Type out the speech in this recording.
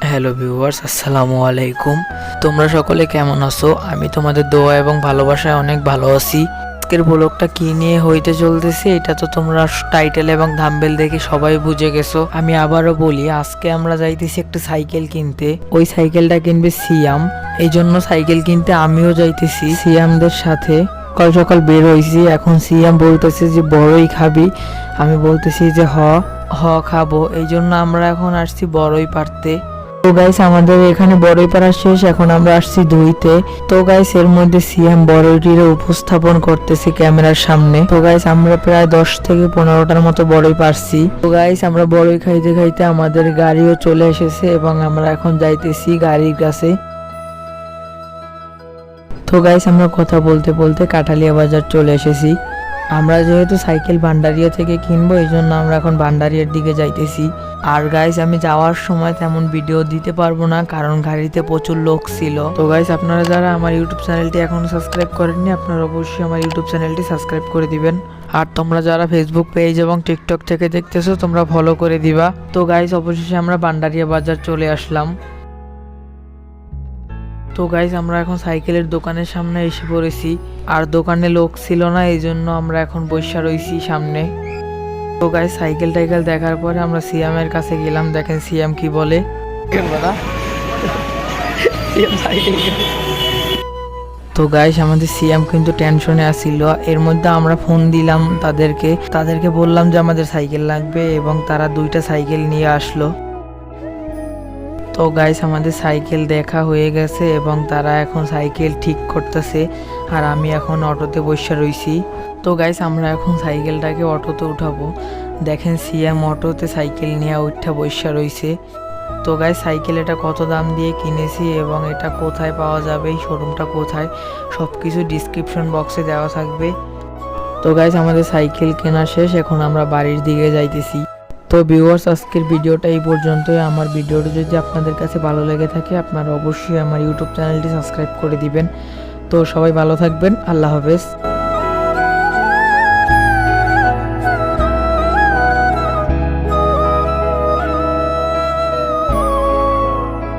Hello viewers, আসসালামু আলাইকুম। তোমরা সকলে কেমন আছো? আমি তোমাদের দোয়া এবং ভালোবাসায় অনেক ভালো আছি। আজকের ব্লগটা কি নিয়ে হইতে চলতেছে এটা তো তোমরা টাইটেল এবং থাম্বনেল দেখে সবাই বুঝে গেছো। আমি আবারও বলি, আজকে আমরা যাইতেছি একটা সাইকেল কিনতে। ওই সাইকেলটা কিনবে সিয়াম, এই জন্য সাইকেল কিনতে আমিও যাইতেছি সিয়ামদের সাথে। সকাল সকাল বের হয়েছি, এখন সিয়াম বলতেছে যে বড়ই খাবি, আমি বলতেছি যে হ খাবো। এই জন্য আমরা এখন আসছি বড়ই পারতে। তো গাইস, আমাদের এখানে বড়ই পাড়া শেষ, এখন আমরা আসছি ধুইতে। তো গাইস, এর মধ্যে সিএম বড়ইটির উপস্থাপন করতেছি ক্যামেরার সামনে। তো গাইস, আমরা প্রায় 10 থেকে 15টার মতো বড়ই পারছি। তো গাইস, আমরা বড়ই খাইতে খাইতে আমাদের গাড়িও চলে এসেছে এবং আমরা এখন যাইতেছি গাড়ির কাছে। তো গাইস, আমরা কথা বলতে বলতে কাঠালিয়া বাজার চলে এসেছি। আমরা যেহেতু সাইকেল ভান্ডারিয়া থেকে কিনবো, এই জন্য আমরা এখন ভান্ডারিয়ার দিকে যাইতেছি। আর গাইস, আমি যাওয়ার সময় তেমন ভিডিও দিতে পারবো না, কারণ গাড়িতে প্রচুর লোক ছিল। তো গাইস, আপনারা যারা আমার ইউটিউব চ্যানেলটি এখনো সাবস্ক্রাইব করেননি, আপনারা অবশ্যই আমার ইউটিউব চ্যানেলটি সাবস্ক্রাইব করে দিবেন। আর তোমরা যারা ফেসবুক পেজ এবং টিকটক থেকে দেখতেছো, তোমরা ফলো করে দিবা। তো গাইস, অবশেষে আমরা ভান্ডারিয়া বাজার চলে আসলাম। তো গাইস, আমরা এখন সাইকেলের দোকানের সামনে এসে পড়েছি। আর দোকানে লোক ছিল না, এই জন্য আমরা এখন বসে রয়েছি সামনে। তো গাইস, সাইকেল টাইকেল দেখার পরে আমরা সিয়ামের কাছে গেলাম। দেখেন সিয়াম কি বলে। তো গাইস, আমাদের সিয়াম কিন্তু টেনশনে আসছিল। এর মধ্যে আমরা ফোন দিলাম তাদেরকে বললাম যে আমাদের সাইকেল লাগবে এবং তারা 2টা সাইকেল নিয়ে আসলো। তো গাইস, আমাদের সাইকেল দেখা হয়ে গেছে এবং তারা এখন সাইকেল ঠিক করতেছে। আর আমি এখন অটোতে বসে রইছি। তো গাইস, আমরা এখন সাইকেলটাকে অটোতে উঠাবো। দেখেন সিএম অটোতে সাইকেল নিয়ে উঠা বসে রইছে। তো গাইস, সাইকেল এটা কত দাম দিয়ে কিনেছি এবং এটা কোথায় পাওয়া যাবে, এই শোরুমটা কোথায়, সব কিছু ডিসক্রিপশন বক্সে দেওয়া থাকবে। তো গাইস, আমাদের সাইকেল কেনা শেষ, এখন আমরা বাড়ির দিকে যাইতেছি। তো ভিউয়ার্স, আজকের ভিডিওটা এই পর্যন্তই। আমার ভিডিওটা যদি আপনাদের কাছে ভালো লেগে থাকে, আপনারা অবশ্যই আমার ইউটিউব চ্যানেলটি সাবস্ক্রাইব করে দিবেন। তো সবাই ভালো থাকবেন, আল্লাহ হাফেজ।